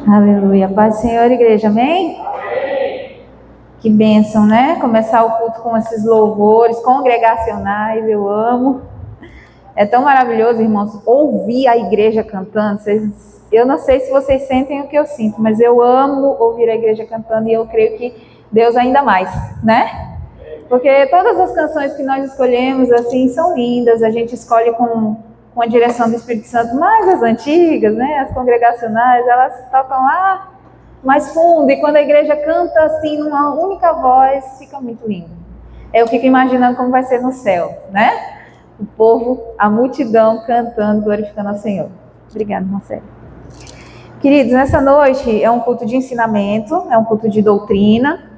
Aleluia. Paz do Senhor, igreja. Amém? Amém. Que bênção, né? Começar o culto com esses louvores congregacionais. Eu amo. É tão maravilhoso, irmãos, ouvir a igreja cantando. Eu não sei se vocês sentem o que eu sinto, mas eu amo ouvir a igreja cantando e eu creio que Deus ainda mais, né? Porque todas as canções que nós escolhemos, assim, são lindas. A gente escolhe com a direção do Espírito Santo, mas as antigas, né, as congregacionais, elas tocam lá mais fundo, e quando a igreja canta assim, numa única voz, fica muito lindo. Eu fico imaginando como vai ser no céu, né? O povo, a multidão cantando, glorificando ao Senhor. Obrigada, Marcelo. Queridos, nessa noite é um culto de ensinamento, é um culto de doutrina,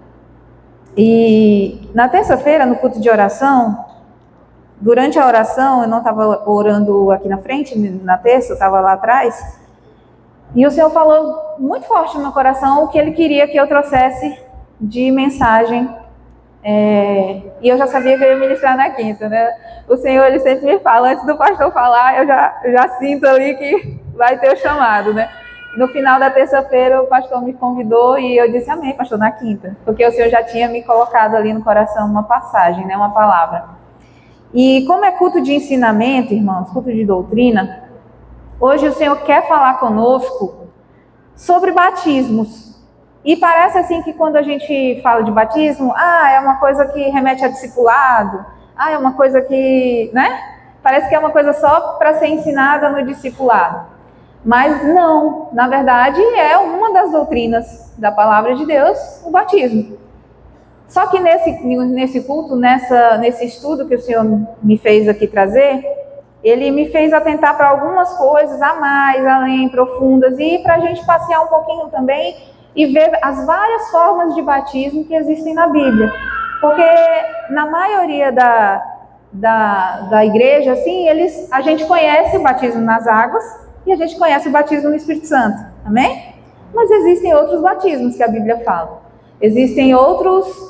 e na terça-feira, no culto de oração, durante a oração, eu não estava orando aqui na frente, na terça, eu estava lá atrás, e o Senhor falou muito forte no meu coração o que Ele queria que eu trouxesse de mensagem, e eu já sabia que eu ia ministrar na quinta, né? O Senhor, Ele sempre me fala, antes do pastor falar, eu já sinto ali que vai ter o chamado, né? No final da terça-feira, o pastor me convidou e eu disse, amém, pastor, na quinta, porque o Senhor já tinha me colocado ali no coração uma passagem, né? Uma palavra. E como é culto de ensinamento, irmãos, culto de doutrina, hoje o Senhor quer falar conosco sobre batismos. E parece assim que quando a gente fala de batismo, é uma coisa que remete a discipulado, é uma coisa que, né? Parece que é uma coisa só para ser ensinada no discipulado. Mas não, na verdade é uma das doutrinas da palavra de Deus, o batismo. Só que nesse culto, nesse estudo que o Senhor me fez aqui trazer, Ele me fez atentar para algumas coisas a mais, além, profundas, e para a gente passear um pouquinho também e ver as várias formas de batismo que existem na Bíblia. Porque na maioria da igreja, assim, a gente conhece o batismo nas águas e a gente conhece o batismo no Espírito Santo, amém? Mas existem outros batismos que a Bíblia fala. Existem outros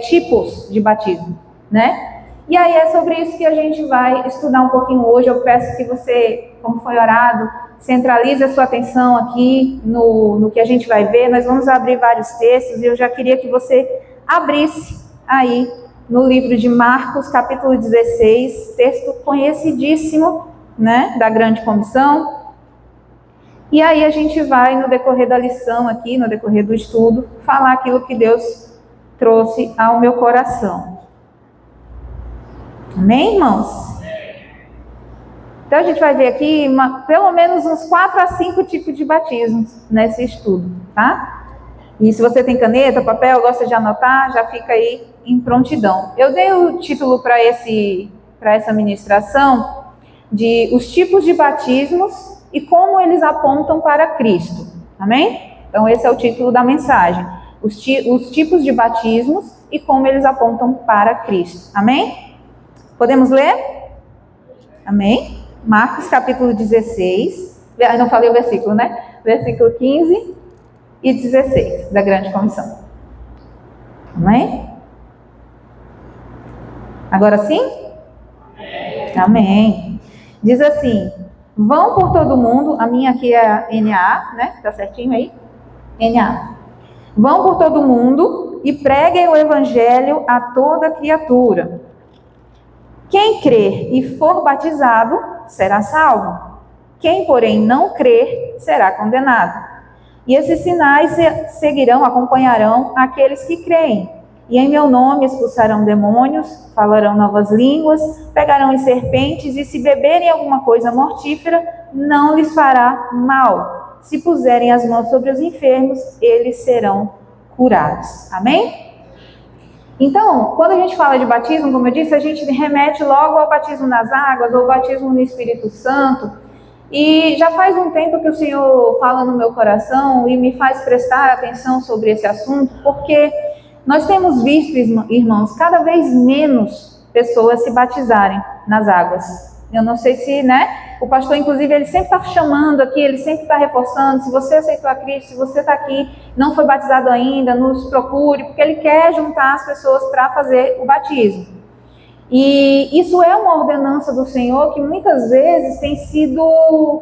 tipos de batismo, né? E aí é sobre isso que a gente vai estudar um pouquinho hoje. Eu peço que você, como foi orado, centralize a sua atenção aqui no que a gente vai ver. Nós vamos abrir vários textos e eu já queria que você abrisse aí no livro de Marcos, capítulo 16, texto conhecidíssimo, né, da Grande Comissão. E aí a gente vai, no decorrer da lição aqui, no decorrer do estudo, falar aquilo que Deus trouxe ao meu coração. Amém, irmãos? Então a gente vai ver aqui pelo menos uns 4 a 5 tipos de batismos nesse estudo, tá? E se você tem caneta, papel, gosta de anotar, já fica aí em prontidão. Eu dei o título para essa ministração de os tipos de batismos e como eles apontam para Cristo, amém? Então esse é o título da mensagem, os tipos de batismos e como eles apontam para Cristo, amém? Podemos ler? Amém? Marcos capítulo 16, não falei o versículo, né? Versículo 15 e 16 da Grande Comissão. Amém? Agora sim? Amém. Diz assim, vão por todo mundo, a minha aqui é a NA, né? Tá certinho aí? NA. Vão por todo mundo e preguem o evangelho a toda criatura. Quem crer e for batizado será salvo. Quem, porém, não crer será condenado. E esses sinais seguirão, acompanharão aqueles que creem. E em meu nome expulsarão demônios, falarão novas línguas, pegarão em serpentes, e se beberem alguma coisa mortífera, não lhes fará mal. Se puserem as mãos sobre os enfermos, eles serão curados. Amém? Então, quando a gente fala de batismo, como eu disse, a gente remete logo ao batismo nas águas, ou batismo no Espírito Santo. E já faz um tempo que o Senhor fala no meu coração e me faz prestar atenção sobre esse assunto, porque nós temos visto, irmãos, cada vez menos pessoas se batizarem nas águas. Eu não sei se, né? O pastor, inclusive, ele sempre está chamando aqui, ele sempre está reforçando, se você aceitou a Cristo, se você está aqui, não foi batizado ainda, nos procure, porque ele quer juntar as pessoas para fazer o batismo. E isso é uma ordenança do Senhor que muitas vezes tem sido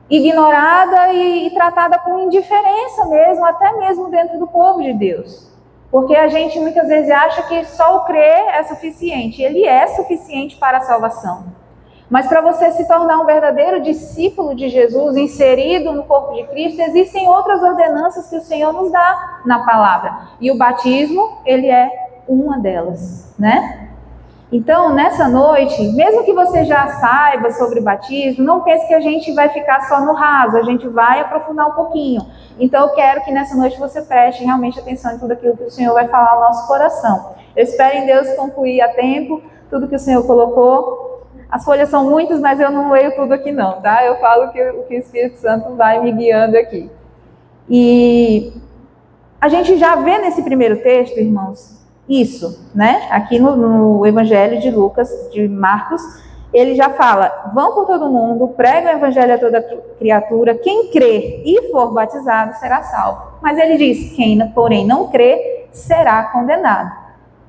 ignorada e tratada com indiferença mesmo, até mesmo dentro do povo de Deus. Porque a gente muitas vezes acha que só o crer é suficiente. Ele é suficiente para a salvação. Mas para você se tornar um verdadeiro discípulo de Jesus, inserido no corpo de Cristo, existem outras ordenanças que o Senhor nos dá na palavra. E o batismo, ele é uma delas, né? Então, nessa noite, mesmo que você já saiba sobre o batismo, não pense que a gente vai ficar só no raso, a gente vai aprofundar um pouquinho. Então, eu quero que nessa noite você preste realmente atenção em tudo aquilo que o Senhor vai falar ao nosso coração. Eu espero em Deus concluir a tempo tudo que o Senhor colocou. As folhas são muitas, mas eu não leio tudo aqui não, tá? Eu falo o que o Espírito Santo vai me guiando aqui. E a gente já vê nesse primeiro texto, irmãos, isso, né? Aqui no Evangelho de Lucas, de Marcos, ele já fala, vão por todo mundo, pregam o Evangelho a toda criatura, quem crer e for batizado será salvo. Mas ele diz, quem porém não crer será condenado,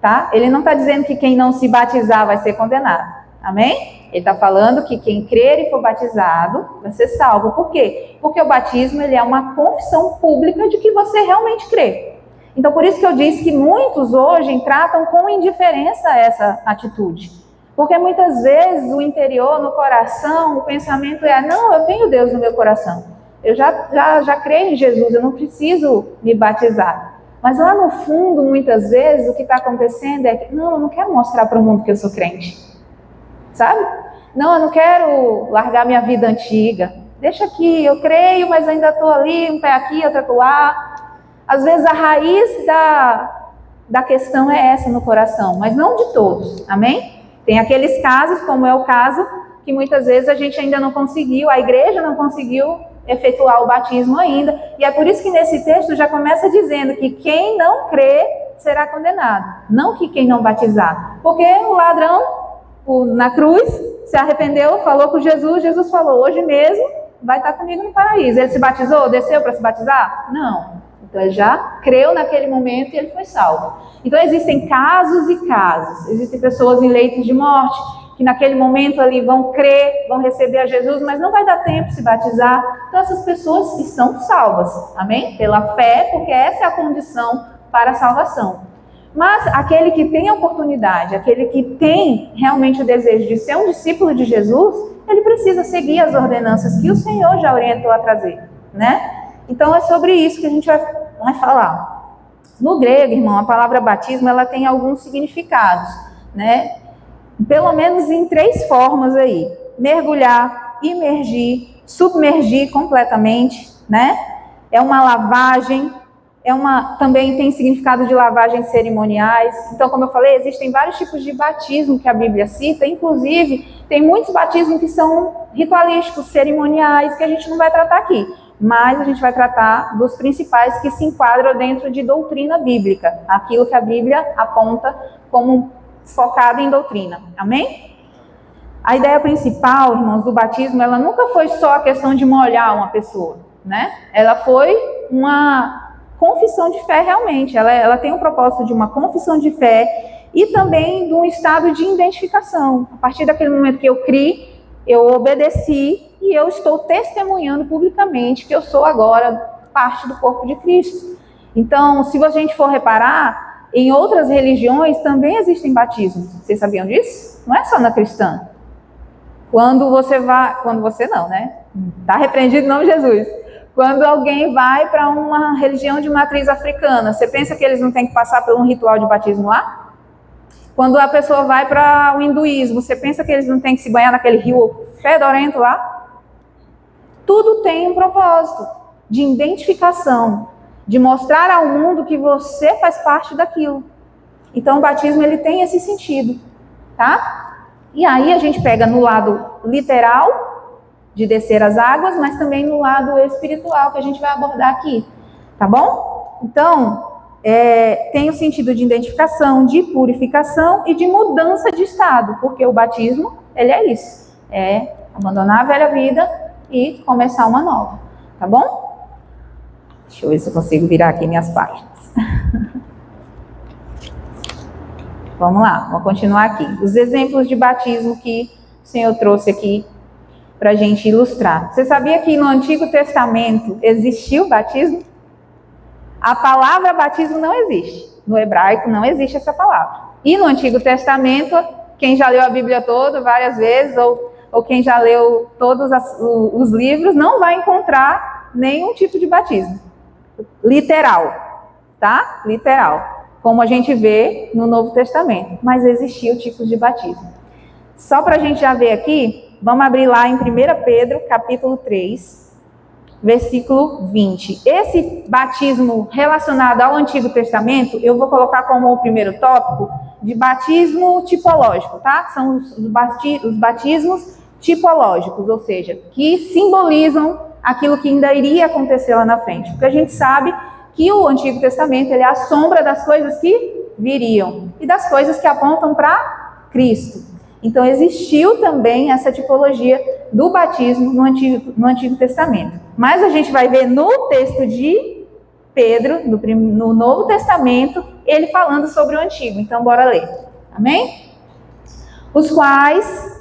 tá? Ele não está dizendo que quem não se batizar vai ser condenado, amém? Ele está falando que quem crer e for batizado vai ser salvo. Por quê? Porque o batismo ele é uma confissão pública de que você realmente crê. Então, por isso que eu disse que muitos hoje tratam com indiferença essa atitude. Porque muitas vezes o interior, no coração, o pensamento é, não, eu tenho Deus no meu coração. Eu já creio em Jesus, eu não preciso me batizar. Mas lá no fundo, muitas vezes, o que está acontecendo é que, não, eu não quero mostrar para o mundo que eu sou crente. Sabe? Não, eu não quero largar minha vida antiga. Deixa aqui, eu creio, mas ainda estou ali, um pé aqui, outro lá. Às vezes a raiz da questão é essa no coração, mas não de todos, amém? Tem aqueles casos, como é o caso, que muitas vezes a gente ainda não conseguiu, a igreja não conseguiu efetuar o batismo ainda, e é por isso que nesse texto já começa dizendo que quem não crê será condenado, não que quem não batizar, porque o ladrão na cruz se arrependeu, falou com Jesus, Jesus falou, hoje mesmo vai estar comigo no paraíso. Ele se batizou, desceu para se batizar? Não. Então, ele já creu naquele momento e ele foi salvo. Então, existem casos e casos. Existem pessoas em leitos de morte que naquele momento ali vão crer, vão receber a Jesus, mas não vai dar tempo de se batizar. Então, essas pessoas estão salvas, amém? Pela fé, porque essa é a condição para a salvação. Mas aquele que tem a oportunidade, aquele que tem realmente o desejo de ser um discípulo de Jesus, ele precisa seguir as ordenanças que o Senhor já orientou a trazer, né? Então, é sobre isso que a gente vai falar. No grego, irmão, a palavra batismo, ela tem alguns significados, né? Pelo menos em 3 formas aí. Mergulhar, imergir, submergir completamente, né? É uma lavagem, também tem significado de lavagens cerimoniais. Então, como eu falei, existem vários tipos de batismo que a Bíblia cita, inclusive, tem muitos batismos que são ritualísticos, cerimoniais, que a gente não vai tratar aqui. Mas a gente vai tratar dos principais que se enquadram dentro de doutrina bíblica, aquilo que a Bíblia aponta como focado em doutrina, amém? A ideia principal, irmãos, do batismo, ela nunca foi só a questão de molhar uma pessoa, né? Ela foi uma confissão de fé realmente, ela tem um propósito de uma confissão de fé e também de um estado de identificação. A partir daquele momento que eu criei, eu obedeci, e eu estou testemunhando publicamente que eu sou agora parte do corpo de Cristo. Então, se a gente for reparar, em outras religiões também existem batismos. Vocês sabiam disso? Não é só na cristã. Quando você não, né? Está repreendido em nome de Jesus. Quando alguém vai para uma religião de matriz africana, você pensa que eles não têm que passar por um ritual de batismo lá? Quando a pessoa vai para o hinduísmo, você pensa que eles não têm que se banhar naquele rio fedorento lá? Tudo tem um propósito de identificação, de mostrar ao mundo que você faz parte daquilo. Então, o batismo ele tem esse sentido, tá? E aí a gente pega no lado literal, de descer as águas, mas também no lado espiritual, que a gente vai abordar aqui, tá bom? Então, tem o sentido de identificação, de purificação e de mudança de estado, porque o batismo, ele é isso, é abandonar a velha vida e começar uma nova, tá bom? Deixa eu ver se eu consigo virar aqui minhas páginas. Vamos lá, vamos continuar aqui. Os exemplos de batismo que o Senhor trouxe aqui para a gente ilustrar. Você sabia que no Antigo Testamento existiu batismo? A palavra batismo não existe. No hebraico não existe essa palavra. E no Antigo Testamento, quem já leu a Bíblia toda várias vezes, ou quem já leu todos os livros, não vai encontrar nenhum tipo de batismo. Literal, tá? Literal. Como a gente vê no Novo Testamento. Mas existiam tipos de batismo. Só para a gente já ver aqui, vamos abrir lá em 1 Pedro, capítulo 3, versículo 20. Esse batismo relacionado ao Antigo Testamento, eu vou colocar como o primeiro tópico de batismo tipológico, tá? São os batismos tipológicos, ou seja, que simbolizam aquilo que ainda iria acontecer lá na frente. Porque a gente sabe que o Antigo Testamento ele é a sombra das coisas que viriam e das coisas que apontam para Cristo. Então, existiu também essa tipologia do batismo no Antigo Testamento. Mas a gente vai ver no texto de Pedro, no Novo Testamento, ele falando sobre o Antigo. Então, bora ler. Amém? Os quais,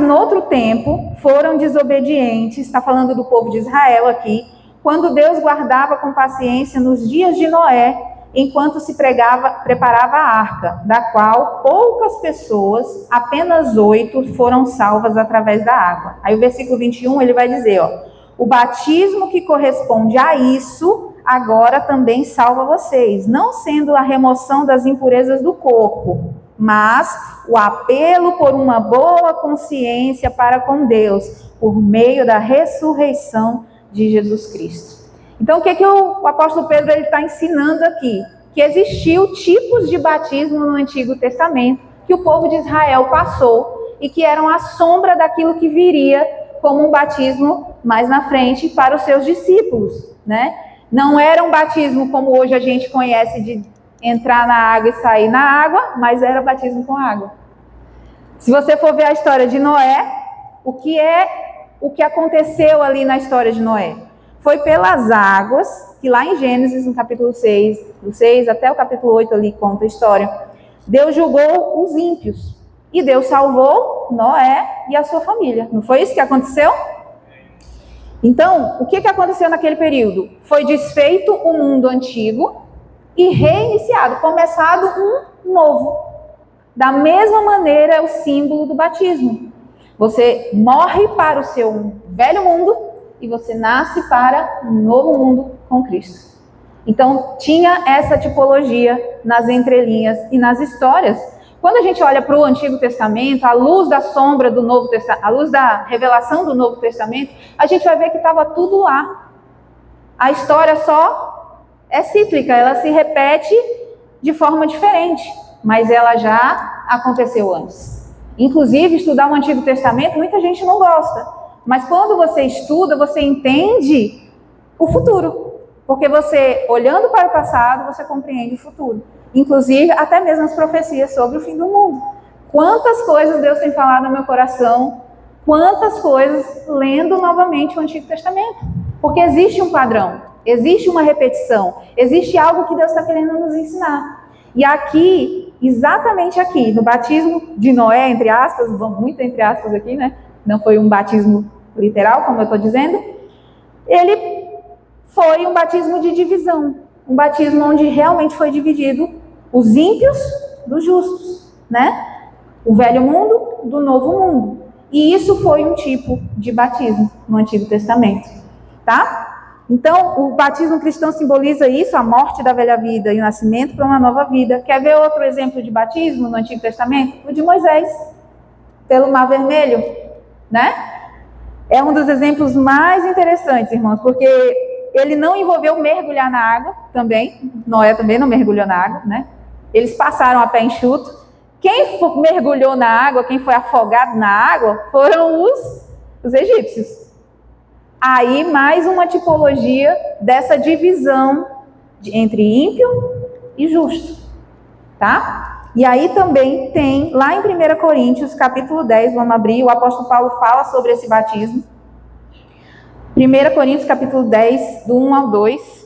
noutro tempo, foram desobedientes, está falando do povo de Israel aqui, quando Deus guardava com paciência nos dias de Noé, enquanto se preparava a arca, da qual poucas pessoas, apenas 8, foram salvas através da água. Aí o versículo 21, ele vai dizer, o batismo que corresponde a isso, agora também salva vocês, não sendo a remoção das impurezas do corpo, mas o apelo por uma boa consciência para com Deus, por meio da ressurreição de Jesus Cristo. Então, o que o apóstolo Pedro está ensinando aqui? Que existiu tipos de batismo no Antigo Testamento que o povo de Israel passou e que eram a sombra daquilo que viria como um batismo mais na frente para os seus discípulos, né? Não era um batismo como hoje a gente conhece de entrar na água e sair na água, mas era batismo com água. Se você for ver a história de Noé, o que aconteceu ali na história de Noé? Foi pelas águas, que lá em Gênesis, no capítulo 6, do 6 até o capítulo 8 ali conta a história, Deus julgou os ímpios. E Deus salvou Noé e a sua família. Não foi isso que aconteceu? Então, o que aconteceu naquele período? Foi desfeito o mundo antigo e reiniciado, começado um novo. Da mesma maneira é o símbolo do batismo. Você morre para o seu velho mundo e você nasce para um novo mundo com Cristo. Então, tinha essa tipologia nas entrelinhas e nas histórias. Quando a gente olha para o Antigo Testamento, à luz da sombra do Novo Testamento, à luz da revelação do Novo Testamento, a gente vai ver que estava tudo lá. A história só é cíclica, ela se repete de forma diferente, mas ela já aconteceu antes. Inclusive, estudar o Antigo Testamento, muita gente não gosta. Mas quando você estuda, você entende o futuro. Porque você, olhando para o passado, você compreende o futuro. Inclusive, até mesmo as profecias sobre o fim do mundo. Quantas coisas Deus tem falado no meu coração, quantas coisas lendo novamente o Antigo Testamento. Porque existe um padrão, existe uma repetição, existe algo que Deus está querendo nos ensinar. E aqui, exatamente aqui, no batismo de Noé, entre aspas, muito entre aspas aqui, né? Não foi um batismo literal, como eu estou dizendo, ele foi um batismo de divisão, um batismo onde realmente foi dividido os ímpios dos justos, né? O velho mundo do novo mundo. E isso foi um tipo de batismo no Antigo Testamento, tá? Então, o batismo cristão simboliza isso, a morte da velha vida e o nascimento para uma nova vida. Quer ver outro exemplo de batismo no Antigo Testamento? O de Moisés, pelo Mar Vermelho, né? É um dos exemplos mais interessantes, irmãos, porque ele não envolveu mergulhar na água também. Noé também não mergulhou na água, né? Eles passaram a pé enxuto. Quem mergulhou na água, quem foi afogado na água, foram os egípcios. Aí, mais uma tipologia dessa divisão entre ímpio e justo, tá? E aí também tem, lá em 1 Coríntios, capítulo 10, vamos abrir, o apóstolo Paulo fala sobre esse batismo. 1 Coríntios, capítulo 10, do 1 ao 2.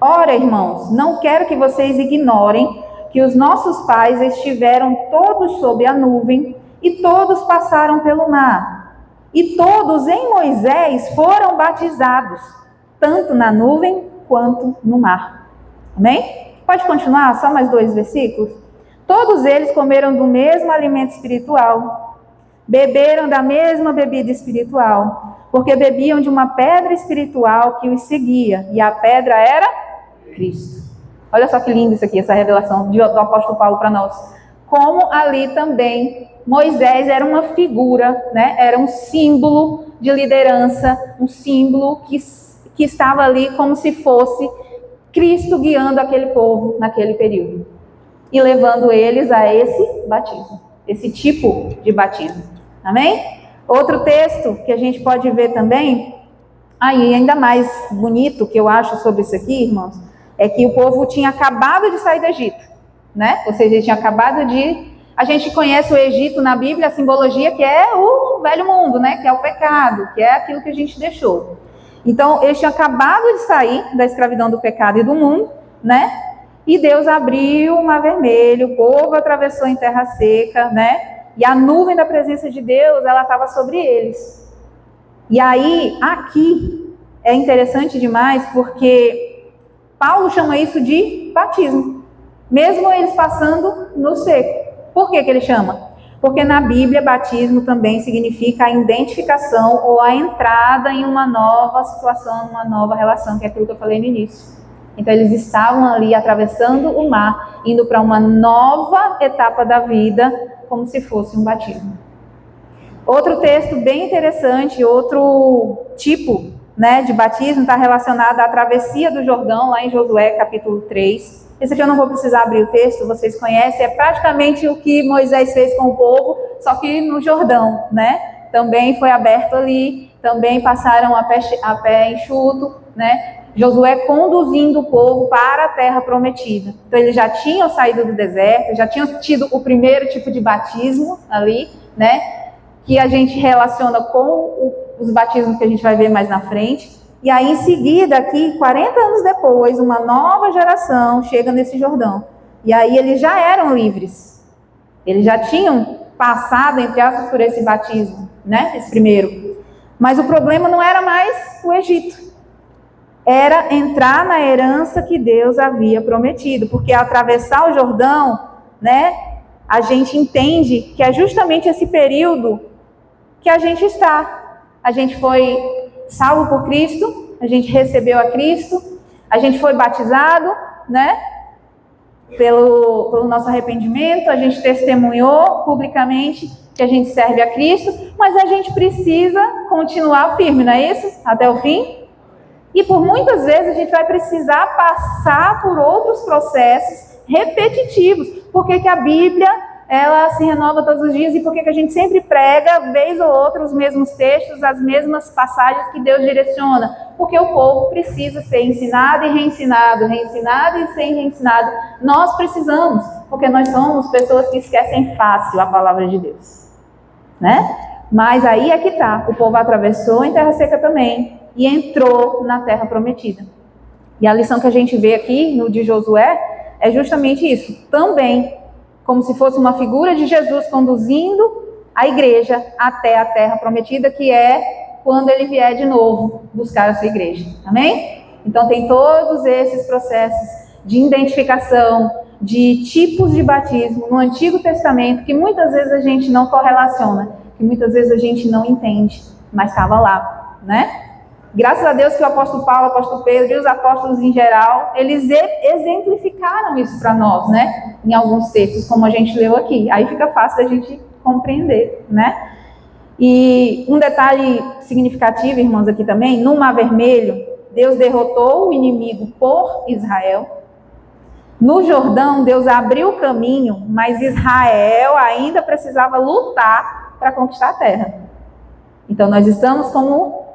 Ora, irmãos, não quero que vocês ignorem que os nossos pais estiveram todos sob a nuvem e todos passaram pelo mar. E todos em Moisés foram batizados, tanto na nuvem quanto no mar. Amém? Pode continuar, só mais 2 versículos? Todos eles comeram do mesmo alimento espiritual, beberam da mesma bebida espiritual, porque bebiam de uma pedra espiritual que os seguia, e a pedra era Cristo. Olha só que lindo isso aqui, essa revelação do apóstolo Paulo para nós. Como ali também Moisés era uma figura, né? Era um símbolo de liderança, um símbolo que estava ali como se fosse Cristo guiando aquele povo naquele período e levando eles a esse batismo, esse tipo de batismo. Amém? Outro texto que a gente pode ver também, aí ainda mais bonito que eu acho sobre isso aqui, irmãos, é que o povo tinha acabado de sair do Egito, né? Ou seja, ele tinha acabado de... A gente conhece o Egito na Bíblia, a simbologia que é o velho mundo, né? Que é o pecado, que é aquilo que a gente deixou. Então, eles tinham acabado de sair da escravidão do pecado e do mundo, né? E Deus abriu o Mar Vermelho, o povo atravessou em terra seca, né? E a nuvem da presença de Deus, ela estava sobre eles. E aí, aqui, é interessante demais, porque Paulo chama isso de batismo, mesmo eles passando no seco. Por que ele chama? Porque na Bíblia, batismo também significa a identificação ou a entrada em uma nova situação, uma nova relação, que é aquilo que eu falei no início. Então, eles estavam ali atravessando o mar, indo para uma nova etapa da vida, como se fosse um batismo. Outro texto bem interessante, outro tipo, né, de batismo, está relacionado à travessia do Jordão, lá em Josué, capítulo 3. Esse aqui eu não vou precisar abrir o texto, vocês conhecem, é praticamente o que Moisés fez com o povo, só que no Jordão, né? Também foi aberto ali, também passaram a pé enxuto, né? Josué conduzindo o povo para a terra prometida. Então eles já tinham saído do deserto, já tinham tido o primeiro tipo de batismo ali, né? Que a gente relaciona com os batismos que a gente vai ver mais na frente. E aí, em seguida, aqui, 40 anos depois, uma nova geração chega nesse Jordão. E aí eles já eram livres. Eles já tinham passado, entre aspas, por esse batismo, né? Esse primeiro. Mas o problema não era mais o Egito. Era entrar na herança que Deus havia prometido. Porque ao atravessar o Jordão, né? A gente entende que é justamente esse período que a gente está. A gente foi salvo por Cristo, a gente recebeu a Cristo, a gente foi batizado, né? Pelo nosso arrependimento, a gente testemunhou publicamente que a gente serve a Cristo, mas a gente precisa continuar firme, não é isso? Até o fim. E por muitas vezes a gente vai precisar passar por outros processos repetitivos. Por que a Bíblia, ela se renova todos os dias e por que a gente sempre prega, vez ou outra, os mesmos textos, as mesmas passagens que Deus direciona? Porque o povo precisa ser ensinado e reensinado, reensinado e ser reensinado. Nós precisamos, porque nós somos pessoas que esquecem fácil a palavra de Deus, né? Mas aí é que tá, o povo atravessou em terra seca também e entrou na terra prometida. E a lição que a gente vê aqui no de Josué é justamente isso, também como se fosse uma figura de Jesus conduzindo a igreja até a terra prometida, que é quando ele vier de novo buscar a sua igreja. Amém? Então tem todos esses processos de identificação, de tipos de batismo no Antigo Testamento, que muitas vezes a gente não correlaciona, que muitas vezes a gente não entende, mas estava lá, né? Graças a Deus que o apóstolo Paulo, o apóstolo Pedro e os apóstolos em geral, eles exemplificaram isso para nós, né? Em alguns textos, como a gente leu aqui. Aí fica fácil da gente compreender, né? E um detalhe significativo, irmãos, aqui também, no Mar Vermelho, Deus derrotou o inimigo por Israel. No Jordão, Deus abriu o caminho, mas Israel ainda precisava lutar para conquistar a terra. Então nós estamos como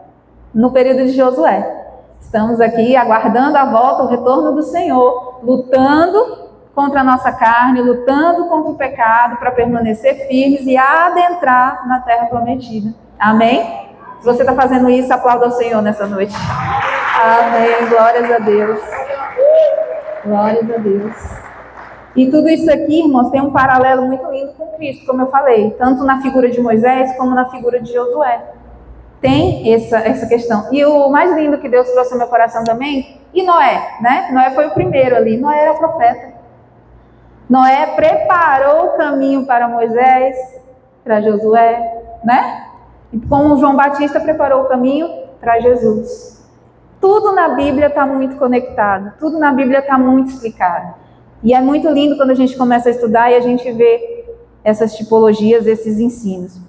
no período de Josué. Estamos aqui aguardando a volta, o retorno do Senhor, lutando contra a nossa carne, lutando contra o pecado, para permanecer firmes e adentrar na terra prometida. Amém? Se você está fazendo isso, aplauda ao Senhor nessa noite. Amém. Glórias a Deus. Glórias a Deus. E tudo isso aqui, irmãos, tem um paralelo muito lindo com Cristo, como eu falei, tanto na figura de Moisés como na figura de Josué. Tem essa questão. E o mais lindo que Deus trouxe ao meu coração também, e Noé, né? Noé foi o primeiro ali, Noé era profeta. Noé preparou o caminho para Moisés, para Josué, né? E como João Batista preparou o caminho para Jesus. Tudo na Bíblia está muito conectado, tudo na Bíblia está muito explicado. E é muito lindo quando a gente começa a estudar e a gente vê essas tipologias, esses ensinos.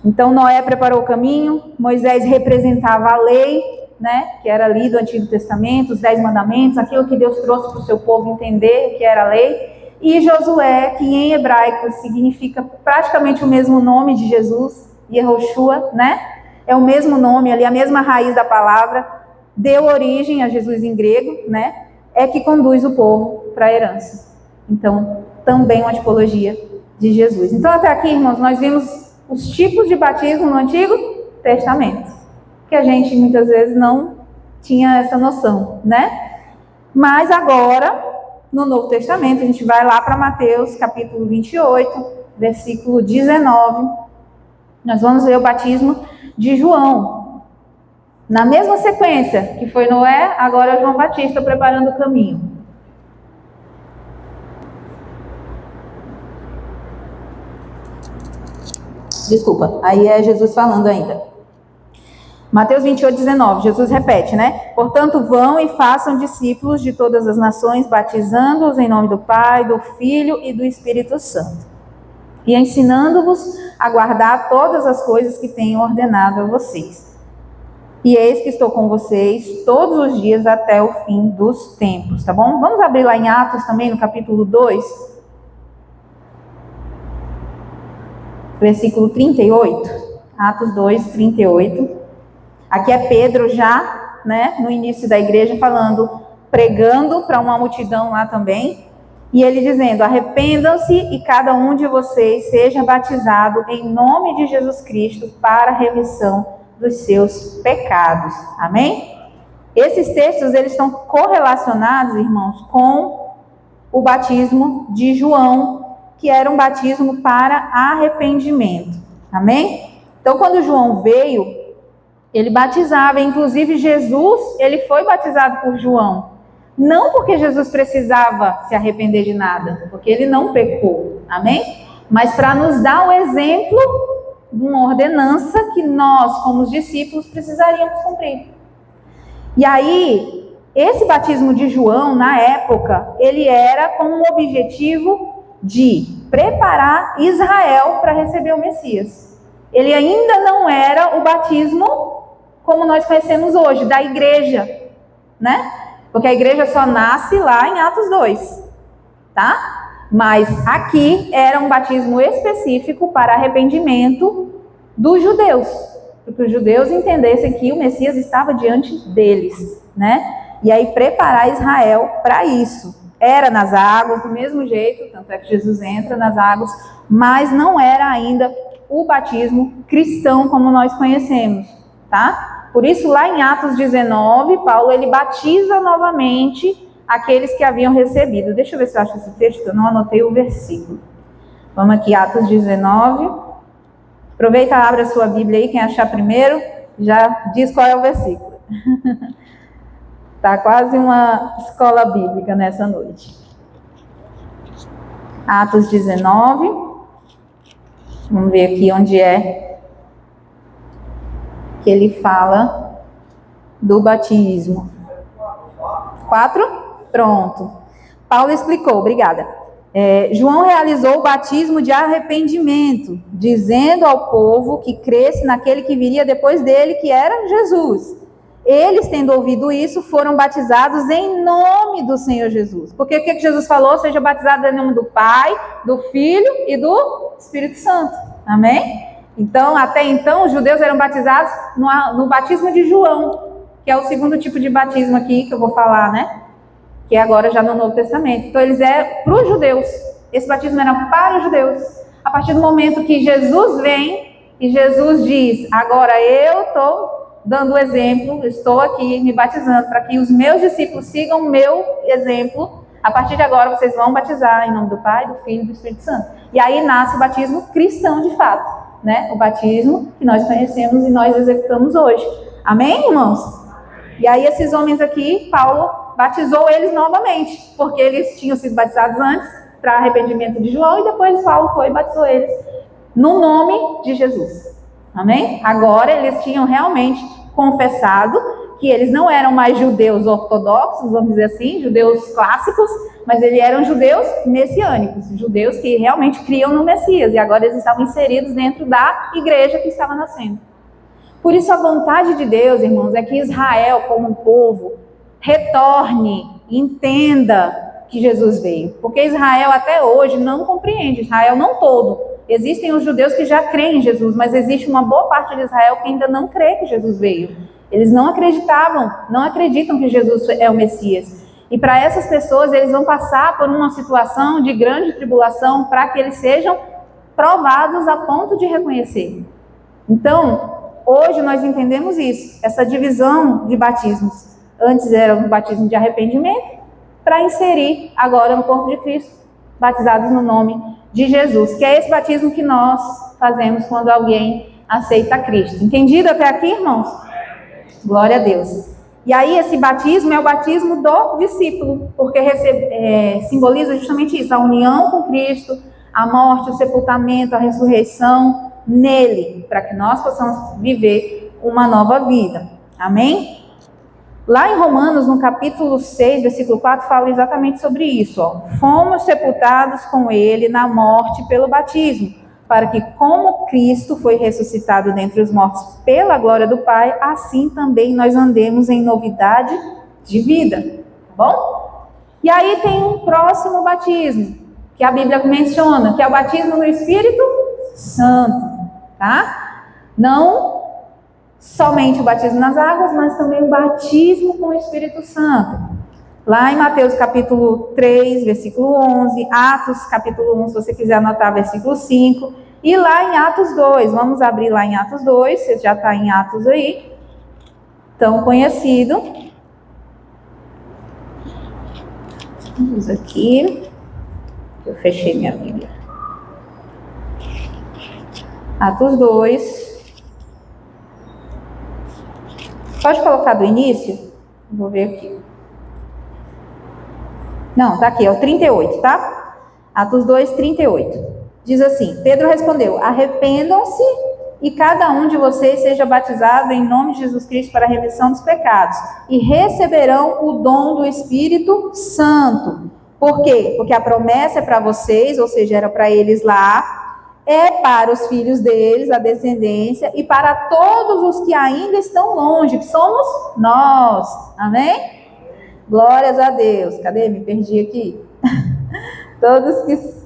Então Noé preparou o caminho, Moisés representava a lei, né, que era ali do Antigo Testamento, os 10 mandamentos, aquilo que Deus trouxe para o seu povo entender o que era a lei. E Josué, que em hebraico significa praticamente o mesmo nome de Jesus, Yehoshua, né? É o mesmo nome ali, a mesma raiz da palavra, deu origem a Jesus em grego, né? É que conduz o povo para a herança. Então, também uma tipologia de Jesus. Então, até aqui, irmãos, nós vimos os tipos de batismo no Antigo Testamento, que a gente muitas vezes não tinha essa noção, né? Mas agora, no Novo Testamento, a gente vai lá para Mateus, capítulo 28, versículo 19. Nós vamos ver o batismo de João. Na mesma sequência que foi Noé, agora é João Batista preparando o caminho. Desculpa, aí é Jesus falando ainda. Mateus 28, 19, Jesus repete, né? Portanto, vão e façam discípulos de todas as nações, batizando-os em nome do Pai, do Filho e do Espírito Santo, e ensinando-vos a guardar todas as coisas que tenho ordenado a vocês. E eis que estou com vocês todos os dias até o fim dos tempos, tá bom? Vamos abrir lá em Atos também, no capítulo 2, versículo 38. Atos 2, 38. Aqui é Pedro já, né, no início da igreja, falando, pregando para uma multidão lá também, e ele dizendo, arrependam-se e cada um de vocês seja batizado em nome de Jesus Cristo para a remissão dos seus pecados. Amém? Esses textos, eles estão correlacionados, irmãos, com o batismo de João, que era um batismo para arrependimento. Amém? Então, quando João veio, ele batizava, inclusive Jesus, ele foi batizado por João. Não porque Jesus precisava se arrepender de nada, porque ele não pecou, amém? Mas para nos dar o exemplo de uma ordenança que nós, como os discípulos, precisaríamos cumprir. E aí, esse batismo de João, na época, ele era com o objetivo de preparar Israel para receber o Messias. Ele ainda não era o batismo como nós conhecemos hoje, da igreja, né? Porque a igreja só nasce lá em Atos 2, tá? Mas aqui era um batismo específico para arrependimento dos judeus, para que os judeus entendessem que o Messias estava diante deles, né? E aí preparar Israel para isso. Era nas águas, do mesmo jeito, tanto é que Jesus entra nas águas, mas não era ainda o batismo cristão como nós conhecemos, tá? Por isso, lá em Atos 19, Paulo, ele batiza novamente aqueles que haviam recebido. Deixa eu ver se eu acho esse texto, eu não anotei o versículo. Vamos aqui, Atos 19. Aproveita, abre a sua Bíblia aí, quem achar primeiro, já diz qual é o versículo. Tá quase uma escola bíblica nessa noite. Atos 19. Vamos ver aqui onde é que ele fala do batismo. 4? Pronto. Paulo explicou, obrigada. João realizou o batismo de arrependimento, dizendo ao povo que cresce naquele que viria depois dele, que era Jesus. Eles, tendo ouvido isso, foram batizados em nome do Senhor Jesus. Porque o que Jesus falou? Seja batizado em nome do Pai, do Filho e do Espírito Santo. Amém? Então, até então, os judeus eram batizados no batismo de João, que é o segundo tipo de batismo aqui que eu vou falar, né? Que é agora já no Novo Testamento. Então, eles eram para os judeus. Esse batismo era para os judeus. A partir do momento que Jesus vem e Jesus diz, agora eu estou dando o exemplo, estou aqui me batizando para que os meus discípulos sigam o meu exemplo, A partir de agora vocês vão batizar em nome do Pai, do Filho e do Espírito Santo. E aí nasce o batismo cristão de fato, né? O batismo que nós conhecemos e nós executamos hoje. Amém, irmãos? E aí esses homens aqui, Paulo batizou eles novamente, porque eles tinham sido batizados antes para arrependimento de João, e depois Paulo foi e batizou eles no nome de Jesus. Amém? Agora eles tinham realmente confessado que eles não eram mais judeus ortodoxos, vamos dizer assim, judeus clássicos, mas eles eram judeus messiânicos, judeus que realmente criam no Messias, e agora eles estavam inseridos dentro da igreja que estava nascendo. Por isso a vontade de Deus, irmãos, é que Israel, como povo, retorne, entenda que Jesus veio. Porque Israel até hoje não compreende, Israel não todo. Existem os judeus que já creem em Jesus, mas existe uma boa parte de Israel que ainda não crê que Jesus veio. Eles não acreditavam, não acreditam que Jesus é o Messias. E para essas pessoas, eles vão passar por uma situação de grande tribulação para que eles sejam provados a ponto de reconhecer. Então, hoje nós entendemos isso, essa divisão de batismos. Antes era um batismo de arrependimento, para inserir agora no corpo de Cristo, batizados no nome de Jesus, que é esse batismo que nós fazemos quando alguém aceita Cristo. Entendido até aqui, irmãos? Glória a Deus. E aí esse batismo é o batismo do discípulo, porque simboliza justamente isso, a união com Cristo, a morte, o sepultamento, a ressurreição nele, para que nós possamos viver uma nova vida. Amém? Lá em Romanos, no capítulo 6, versículo 4, fala exatamente sobre isso. Fomos sepultados com ele na morte pelo batismo, para que, como Cristo foi ressuscitado dentre os mortos pela glória do Pai, assim também nós andemos em novidade de vida. Tá bom? E aí tem um próximo batismo, que a Bíblia menciona, que é o batismo no Espírito Santo. Tá? Não somente o batismo nas águas, mas também o batismo com o Espírito Santo. Lá em Mateus capítulo 3, versículo 11, Atos capítulo 1, se você quiser anotar, versículo 5, e lá em Atos 2, vamos abrir lá em Atos 2, você já está em Atos aí, tão conhecido. Vamos aqui, eu fechei minha Bíblia. Atos 2. Pode colocar do início? Vou ver aqui. Não, tá aqui, é o 38, tá? Atos 2, 38. Diz assim: Pedro respondeu: arrependam-se e cada um de vocês seja batizado em nome de Jesus Cristo para a remissão dos pecados, e receberão o dom do Espírito Santo. Por quê? Porque a promessa é para vocês, ou seja, era para eles lá, é para os filhos deles, a descendência, e para todos os que ainda estão longe, que somos nós. Amém? Glórias a Deus. Cadê? Me perdi aqui. Todos que...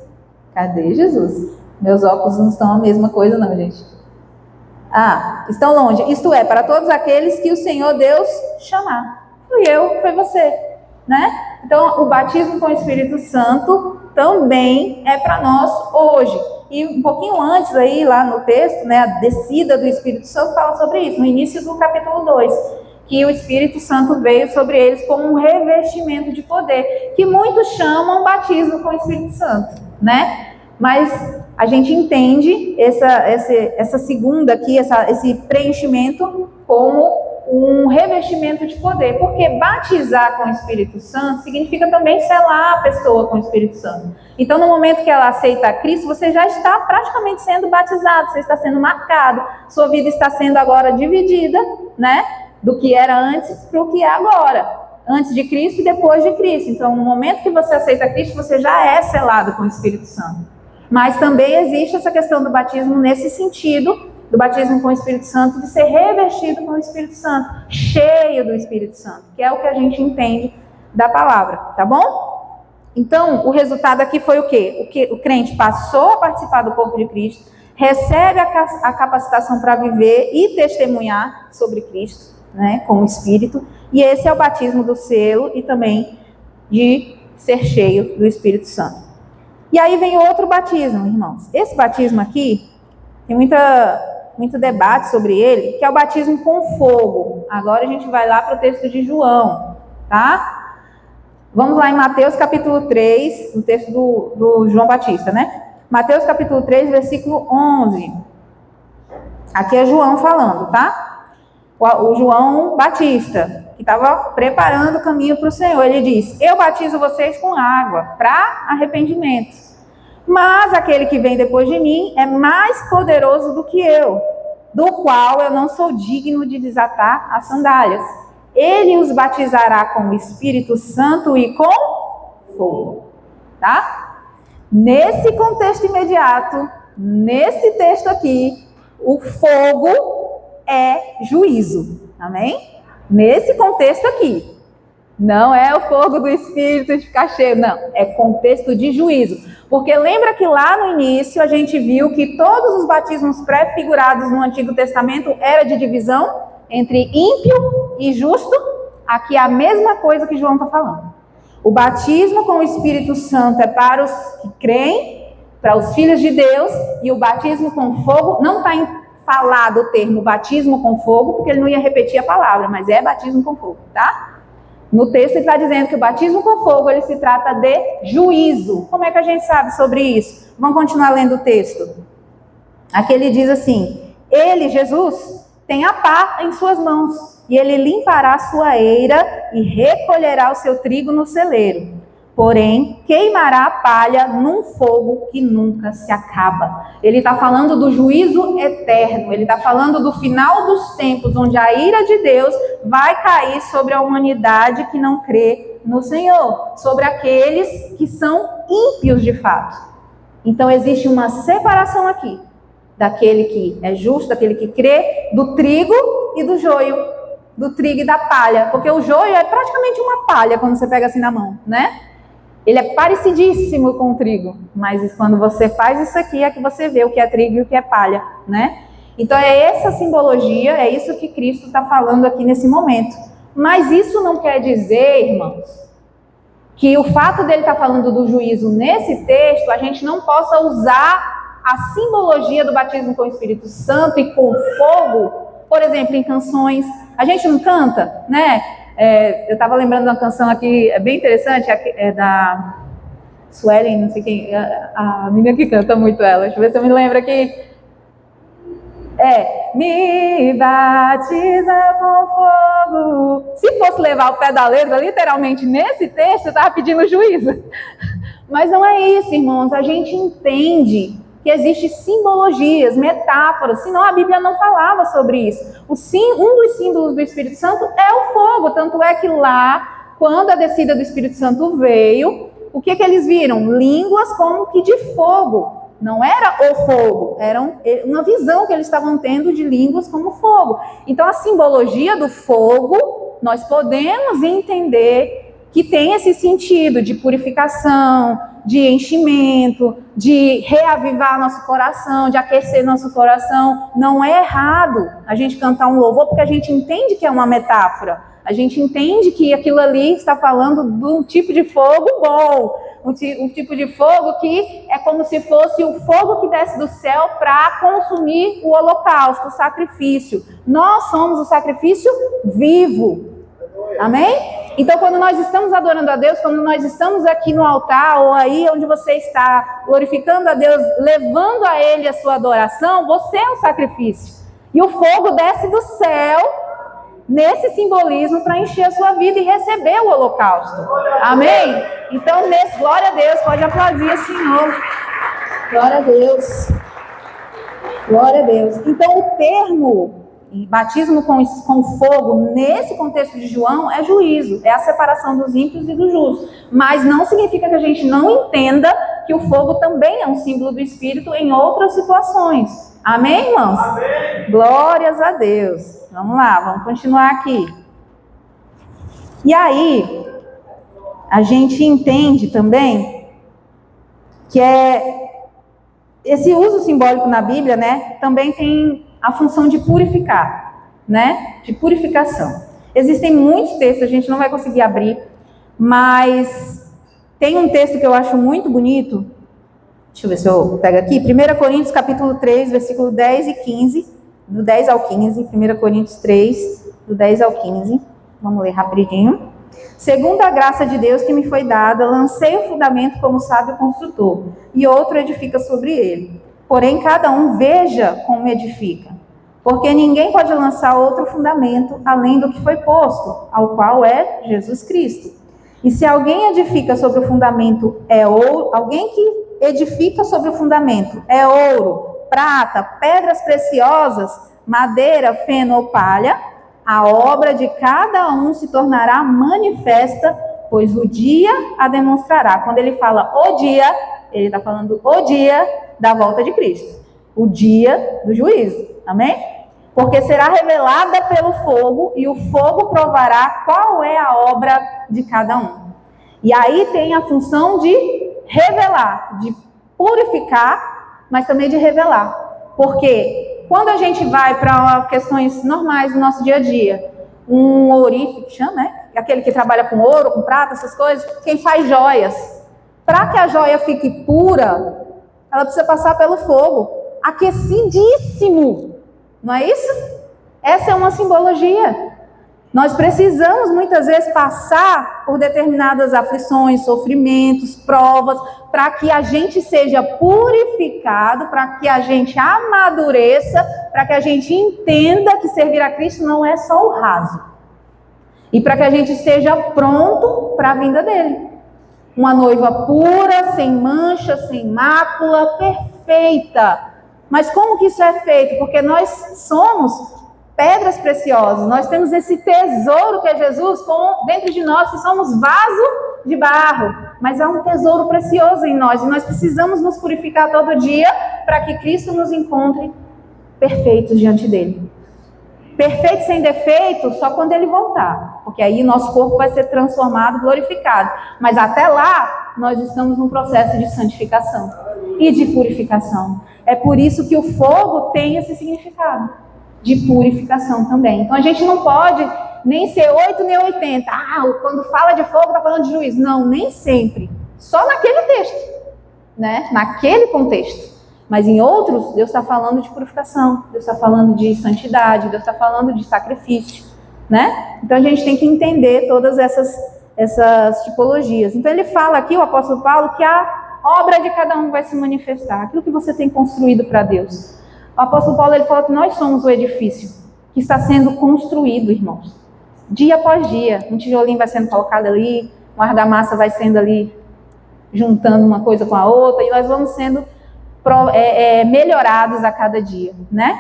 Cadê Jesus? Meus óculos não estão a mesma coisa não, gente. Estão longe. Isto é, para todos aqueles que o Senhor Deus chamar. Fui eu, foi você, né? Então, o batismo com o Espírito Santo também é para nós hoje. E um pouquinho antes aí, lá no texto, né, a descida do Espírito Santo fala sobre isso, no início do capítulo 2, que o Espírito Santo veio sobre eles como um revestimento de poder, que muitos chamam batismo com o Espírito Santo, né? Mas a gente entende essa segunda aqui, esse preenchimento como um revestimento de poder, porque batizar com o Espírito Santo significa também selar a pessoa com o Espírito Santo. Então, no momento que ela aceita Cristo, você já está praticamente sendo batizado, você está sendo marcado, sua vida está sendo agora dividida, né, do que era antes para o que é agora, antes de Cristo e depois de Cristo. Então, no momento que você aceita Cristo, você já é selado com o Espírito Santo. Mas também existe essa questão do batismo nesse sentido, do batismo com o Espírito Santo, de ser revestido com o Espírito Santo, cheio do Espírito Santo, que é o que a gente entende da palavra, tá bom? Então, o resultado aqui foi o quê? O crente passou a participar do corpo de Cristo, recebe a capacitação para viver e testemunhar sobre Cristo, né, com o Espírito, e esse é o batismo do selo e também de ser cheio do Espírito Santo. E aí vem outro batismo, irmãos. Esse batismo aqui, tem muito debate sobre ele, que é o batismo com fogo. Agora a gente vai lá para o texto de João, tá? Vamos lá em Mateus capítulo 3, o texto do João Batista, né? Mateus capítulo 3, versículo 11. Aqui é João falando, tá? O João Batista, que estava preparando o caminho para o Senhor. Ele diz: eu batizo vocês com água para arrependimento. Mas aquele que vem depois de mim é mais poderoso do que eu, do qual eu não sou digno de desatar as sandálias. Ele os batizará com o Espírito Santo e com fogo. Tá? Nesse contexto imediato, nesse texto aqui, o fogo é juízo. Amém? Nesse contexto aqui. Não é o fogo do Espírito de ficar cheio, não. É contexto de juízo. Porque lembra que lá no início a gente viu que todos os batismos pré-figurados no Antigo Testamento era de divisão entre ímpio e justo? Aqui é a mesma coisa que João está falando. O batismo com o Espírito Santo é para os que creem, para os filhos de Deus, e o batismo com fogo, não está falado o termo batismo com fogo, porque ele não ia repetir a palavra, mas é batismo com fogo, tá? No texto ele está dizendo que o batismo com fogo, ele se trata de juízo. Como é que a gente sabe sobre isso? Vamos continuar lendo o texto. Aqui ele diz assim: ele, Jesus, tem a pá em suas mãos, e ele limpará a sua eira e recolherá o seu trigo no celeiro. Porém, queimará a palha num fogo que nunca se acaba. Ele está falando do juízo eterno. Ele está falando do final dos tempos, onde a ira de Deus vai cair sobre a humanidade que não crê no Senhor. Sobre aqueles que são ímpios de fato. Então, existe uma separação aqui. Daquele que é justo, daquele que crê, do trigo e do joio. Do trigo e da palha. Porque o joio é praticamente uma palha quando você pega assim na mão, né? Ele é parecidíssimo com o trigo, mas quando você faz isso aqui é que você vê o que é trigo e o que é palha, né? Então é essa simbologia, é isso que Cristo está falando aqui nesse momento. Mas isso não quer dizer, irmãos, que o fato dele estar falando do juízo nesse texto, a gente não possa usar a simbologia do batismo com o Espírito Santo e com fogo, por exemplo, em canções. A gente não canta, né? Eu estava lembrando de uma canção aqui, é bem interessante, é da Suelen, não sei quem, a menina que canta muito ela, deixa eu ver se eu me lembro aqui. Me batiza com fogo. Se fosse levar o pé da letra, literalmente nesse texto, eu estava pedindo juízo. Mas não é isso, irmãos, a gente entende que existem simbologias, metáforas, senão a Bíblia não falava sobre isso. Um dos símbolos do Espírito Santo é o fogo, tanto é que lá, quando a descida do Espírito Santo veio, o que eles viram? Línguas como que de fogo. Não era o fogo, era uma visão que eles estavam tendo de línguas como fogo. Então a simbologia do fogo, nós podemos entender que tem esse sentido de purificação, de enchimento, de reavivar nosso coração, de aquecer nosso coração. Não é errado a gente cantar um louvor, porque a gente entende que é uma metáfora. A gente entende que aquilo ali está falando de um tipo de fogo bom, um tipo de fogo que é como se fosse o fogo que desce do céu para consumir o holocausto, o sacrifício. Nós somos o sacrifício vivo. Amém? Então, quando nós estamos adorando a Deus, quando nós estamos aqui no altar, ou aí onde você está glorificando a Deus, levando a Ele a sua adoração, você é um sacrifício. E o fogo desce do céu, nesse simbolismo, para encher a sua vida e receber o holocausto. Amém? Então, glória a Deus, pode aplaudir, Senhor. Glória a Deus. Glória a Deus. Então, o termo batismo com fogo, nesse contexto de João, é juízo, é a separação dos ímpios e dos justos. Mas não significa que a gente não entenda que o fogo também é um símbolo do Espírito em outras situações. Amém, irmãos? Amém. Glórias a Deus. Vamos lá, vamos continuar aqui. E aí, a gente entende também que esse uso simbólico na Bíblia, né, também tem a função de purificar, né? De purificação. Existem muitos textos, a gente não vai conseguir abrir, mas tem um texto que eu acho muito bonito. Deixa eu ver se eu pego aqui. 1 Coríntios capítulo 3, versículo 10 e 15, do 10 ao 15. 1 Coríntios 3, do 10 ao 15. Vamos ler rapidinho. Segundo a graça de Deus que me foi dada, lancei o fundamento como sábio construtor, e outro edifica sobre ele. Porém, cada um veja como edifica. Porque ninguém pode lançar outro fundamento além do que foi posto, ao qual é Jesus Cristo. E se alguém edifica sobre o fundamento alguém que edifica sobre o fundamento é ouro, prata, pedras preciosas, madeira, feno ou palha, a obra de cada um se tornará manifesta, pois o dia a demonstrará. Quando ele fala o dia, ele está falando o dia da volta de Cristo, o dia do juízo, amém? Porque será revelada pelo fogo, e o fogo provará qual é a obra de cada um. E aí tem a função de revelar, de purificar, mas também de revelar. Porque quando a gente vai para questões normais do nosso dia a dia, um ourife, chama, né? Aquele que trabalha com ouro, com prata, essas coisas, quem faz joias. Para que a joia fique pura, ela precisa passar pelo fogo, aquecidíssimo. Não é isso? Essa é uma simbologia. Nós precisamos muitas vezes passar por determinadas aflições, sofrimentos, provas, para que a gente seja purificado, para que a gente amadureça, para que a gente entenda que servir a Cristo não é só o raso. E para que a gente esteja pronto para a vinda dele. Uma noiva pura, sem mancha, sem mácula, perfeita. Mas como que isso é feito? Porque nós somos pedras preciosas, nós temos esse tesouro que é Jesus dentro de nós, que somos vaso de barro, mas há um tesouro precioso em nós, e nós precisamos nos purificar todo dia para que Cristo nos encontre perfeitos diante dele. Perfeito sem defeito só quando ele voltar, porque aí nosso corpo vai ser transformado, glorificado, mas até lá nós estamos num processo de santificação e de purificação. É por isso que o fogo tem esse significado de purificação também. Então a gente não pode nem ser 8 nem 80. Quando fala de fogo está falando de juízo. Não, nem sempre. Só naquele texto, né? Naquele contexto. Mas em outros, Deus está falando de purificação, Deus está falando de santidade, Deus está falando de sacrifício, né? Então a gente tem que entender todas essas tipologias. Então ele fala aqui, o apóstolo Paulo, que a obra de cada um vai se manifestar, aquilo que você tem construído para Deus. O apóstolo Paulo ele fala que nós somos o edifício que está sendo construído, irmãos. Dia após dia, um tijolinho vai sendo colocado ali, um argamassa vai sendo ali, juntando uma coisa com a outra, e nós vamos sendo melhorados a cada dia, né?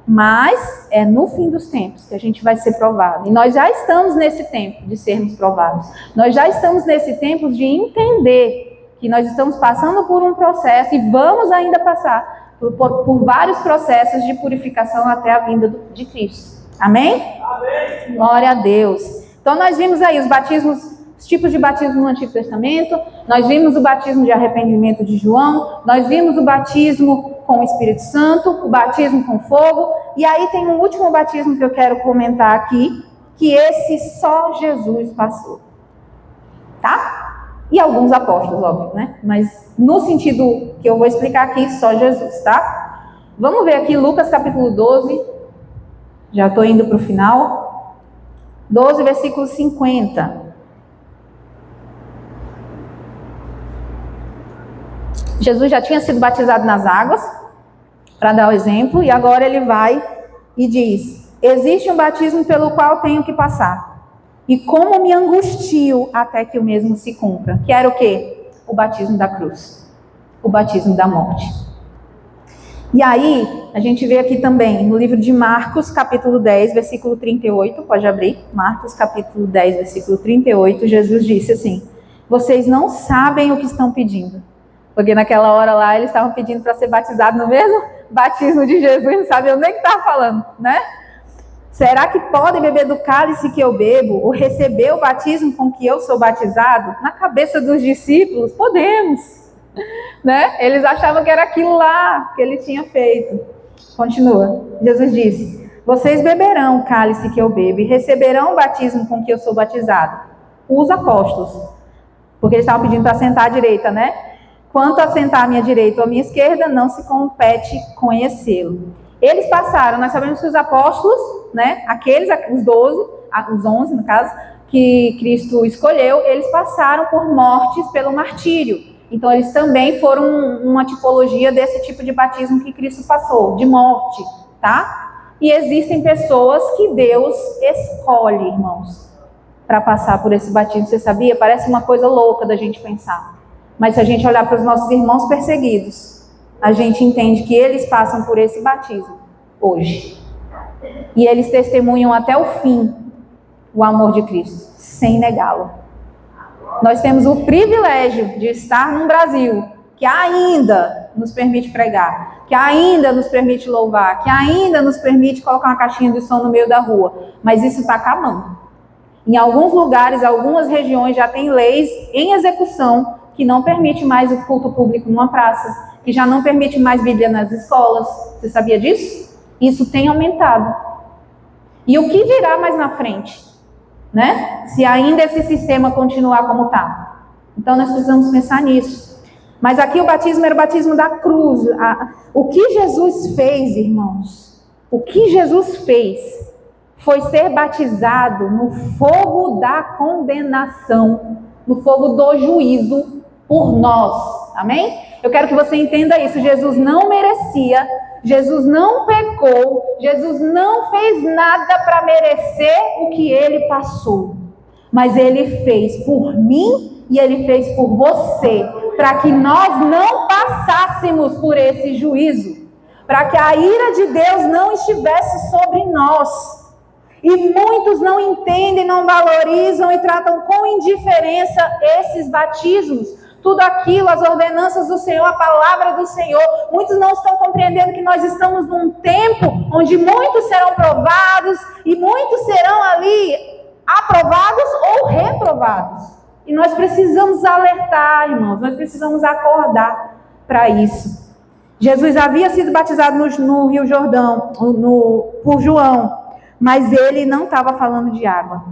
Mas é no fim dos tempos que a gente vai ser provado. E nós já estamos nesse tempo de sermos provados. Nós já estamos nesse tempo de entender que nós estamos passando por um processo e vamos ainda passar por vários processos de purificação até a vinda de Cristo. Amém? Amém? Glória a Deus. Então nós vimos aí os batismos, os tipos de batismo no Antigo Testamento, nós vimos o batismo de arrependimento de João, nós vimos o batismo com o Espírito Santo, o batismo com fogo, e aí tem um último batismo que eu quero comentar aqui, que esse só Jesus passou. Tá? E alguns apóstolos, óbvio, né? Mas no sentido que eu vou explicar aqui, só Jesus, tá? Vamos ver aqui Lucas capítulo 12, já estou indo para o final, 12, versículo 50. Jesus já tinha sido batizado nas águas, para dar o exemplo, e agora ele vai e diz: existe um batismo pelo qual tenho que passar, e como me angustio até que o mesmo se cumpra. Que era o quê? O batismo da cruz, o batismo da morte. E aí, a gente vê aqui também, no livro de Marcos, capítulo 10, versículo 38, pode abrir, Marcos capítulo 10, versículo 38, Jesus disse assim: vocês não sabem o que estão pedindo. Porque naquela hora lá, eles estavam pedindo para ser batizado no mesmo batismo de Jesus, não sabiam nem o que estava falando, né? Será que podem beber do cálice que eu bebo, ou receber o batismo com que eu sou batizado? Na cabeça dos discípulos, podemos, né? Eles achavam que era aquilo lá que ele tinha feito. Continua, Jesus disse: vocês beberão o cálice que eu bebo e receberão o batismo com que eu sou batizado. Os apóstolos, porque eles estavam pedindo para sentar à direita, né? Quanto a sentar à minha direita ou à minha esquerda, não se compete conhecê-lo. Eles passaram, nós sabemos que os apóstolos, né, aqueles, os 12, os 11 no caso, que Cristo escolheu, eles passaram por mortes pelo martírio. Então, eles também foram uma tipologia desse tipo de batismo que Cristo passou, de morte, tá? E existem pessoas que Deus escolhe, irmãos, para passar por esse batismo. Você sabia? Parece uma coisa louca da gente pensar. Mas se a gente olhar para os nossos irmãos perseguidos, a gente entende que eles passam por esse batismo hoje. E eles testemunham até o fim o amor de Cristo, sem negá-lo. Nós temos o privilégio de estar num Brasil que ainda nos permite pregar, que ainda nos permite louvar, que ainda nos permite colocar uma caixinha de som no meio da rua. Mas isso está acabando. Em alguns lugares, algumas regiões já tem leis em execução que não permite mais o culto público numa praça, que já não permite mais Bíblia nas escolas. Você sabia disso? Isso tem aumentado. E o que virá mais na frente? Né? Se ainda esse sistema continuar como está. Então nós precisamos pensar nisso. Mas aqui o batismo era o batismo da cruz. O que Jesus fez, irmãos, o que Jesus fez foi ser batizado no fogo da condenação, no fogo do juízo por nós. Amém? Eu quero que você entenda isso. Jesus não merecia, Jesus não pecou, Jesus não fez nada para merecer o que ele passou. Mas ele fez por mim e ele fez por você, para que nós não passássemos por esse juízo, para que a ira de Deus não estivesse sobre nós. E muitos não entendem, não valorizam e tratam com indiferença esses batismos. Tudo aquilo, as ordenanças do Senhor, a palavra do Senhor. Muitos não estão compreendendo que nós estamos num tempo onde muitos serão provados e muitos serão ali aprovados ou reprovados. E nós precisamos alertar, irmãos, nós precisamos acordar para isso. Jesus havia sido batizado no Rio Jordão, por João, mas ele não estava falando de água.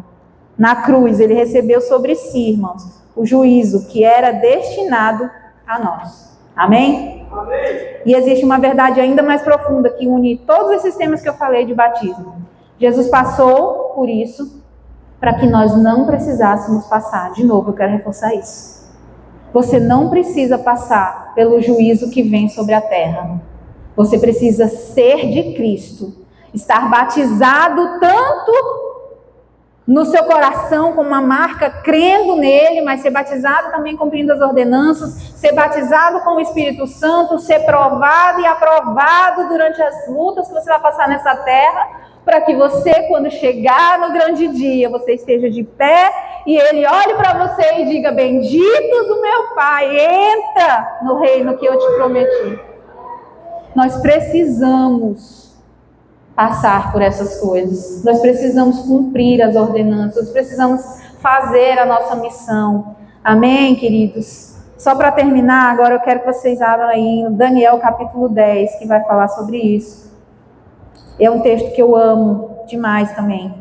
Na cruz, ele recebeu sobre si, irmãos, o juízo que era destinado a nós. Amém? Amém? E existe uma verdade ainda mais profunda que une todos esses temas que eu falei de batismo. Jesus passou por isso para que nós não precisássemos passar. De novo, eu quero reforçar isso. Você não precisa passar pelo juízo que vem sobre a terra. Você precisa ser de Cristo, estar batizado tanto no seu coração com uma marca, crendo nele, mas ser batizado também cumprindo as ordenanças, ser batizado com o Espírito Santo, ser provado e aprovado durante as lutas que você vai passar nessa terra, para que você, quando chegar no grande dia, você esteja de pé e ele olhe para você e diga: bendito do meu Pai, entra no reino que eu te prometi. Nós precisamos passar por essas coisas. Nós precisamos cumprir as ordenanças, nós precisamos fazer a nossa missão. Amém, queridos? Só para terminar, agora eu quero que vocês abram aí em Daniel capítulo 10, que vai falar sobre isso. É um texto que eu amo demais também.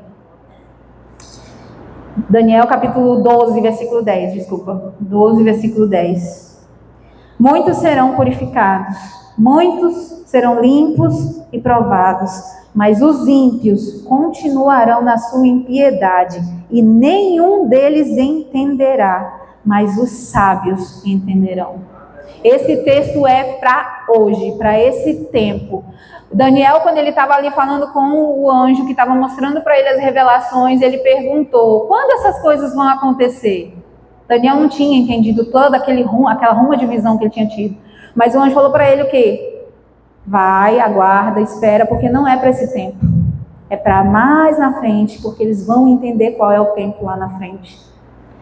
Daniel capítulo 12, versículo 10, desculpa. 12, versículo 10. Muitos serão purificados, muitos serão limpos e provados, mas os ímpios continuarão na sua impiedade, e nenhum deles entenderá, mas os sábios entenderão. Esse texto é para hoje, para esse tempo. Daniel, quando ele estava ali falando com o anjo que estava mostrando para ele as revelações, ele perguntou: quando essas coisas vão acontecer? Daniel não tinha entendido toda aquela ruma de visão que ele tinha tido. Mas o anjo falou para ele o quê? Vai, aguarda, espera, porque não é para esse tempo. É para mais na frente, porque eles vão entender qual é o tempo lá na frente.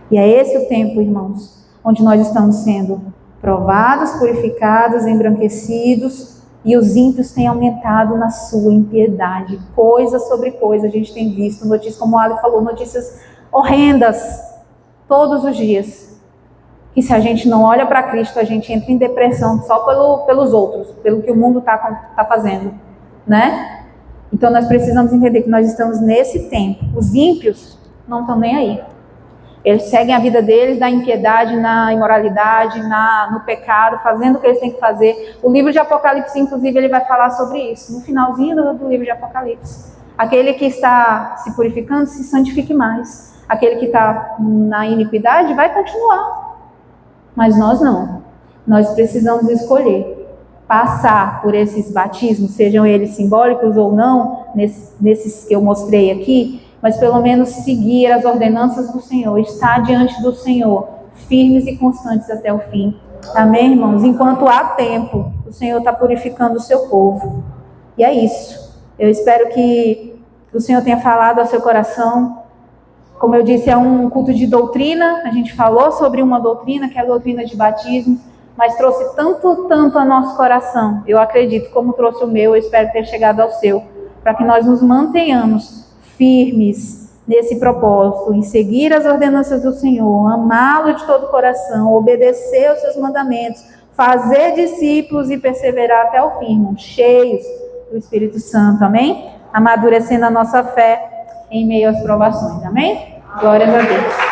E é esse o tempo, irmãos, onde nós estamos sendo provados, purificados, embranquecidos, e os ímpios têm aumentado na sua impiedade. Coisa sobre coisa, a gente tem visto notícias, como o Ali falou, notícias horrendas, todos os dias. Que se a gente não olha para Cristo, a gente entra em depressão só pelos outros, pelo que o mundo está fazendo, né? Então nós precisamos entender que nós estamos nesse tempo. Os ímpios não estão nem aí. Eles seguem a vida deles na impiedade, na imoralidade, no pecado, fazendo o que eles têm que fazer. O livro de Apocalipse, inclusive, ele vai falar sobre isso. No finalzinho do livro de Apocalipse. Aquele que está se purificando, se santifique mais. Aquele que está na iniquidade vai continuar. Mas nós não. Nós precisamos escolher passar por esses batismos, sejam eles simbólicos ou não, nesses que eu mostrei aqui, mas pelo menos seguir as ordenanças do Senhor, estar diante do Senhor, firmes e constantes até o fim. Amém, irmãos? Enquanto há tempo, o Senhor está purificando o seu povo. E é isso. Eu espero que o Senhor tenha falado ao seu coração. Como eu disse, é um culto de doutrina. A gente falou sobre uma doutrina, que é a doutrina de batismo, mas trouxe tanto ao nosso coração. Eu acredito, como trouxe o meu, eu espero ter chegado ao seu, para que nós nos mantenhamos firmes nesse propósito, em seguir as ordenanças do Senhor, amá-lo de todo o coração, obedecer aos seus mandamentos, fazer discípulos e perseverar até o fim, irmãos, cheios do Espírito Santo, amém? Amadurecendo a nossa fé em meio às provações, amém? Glórias a Deus.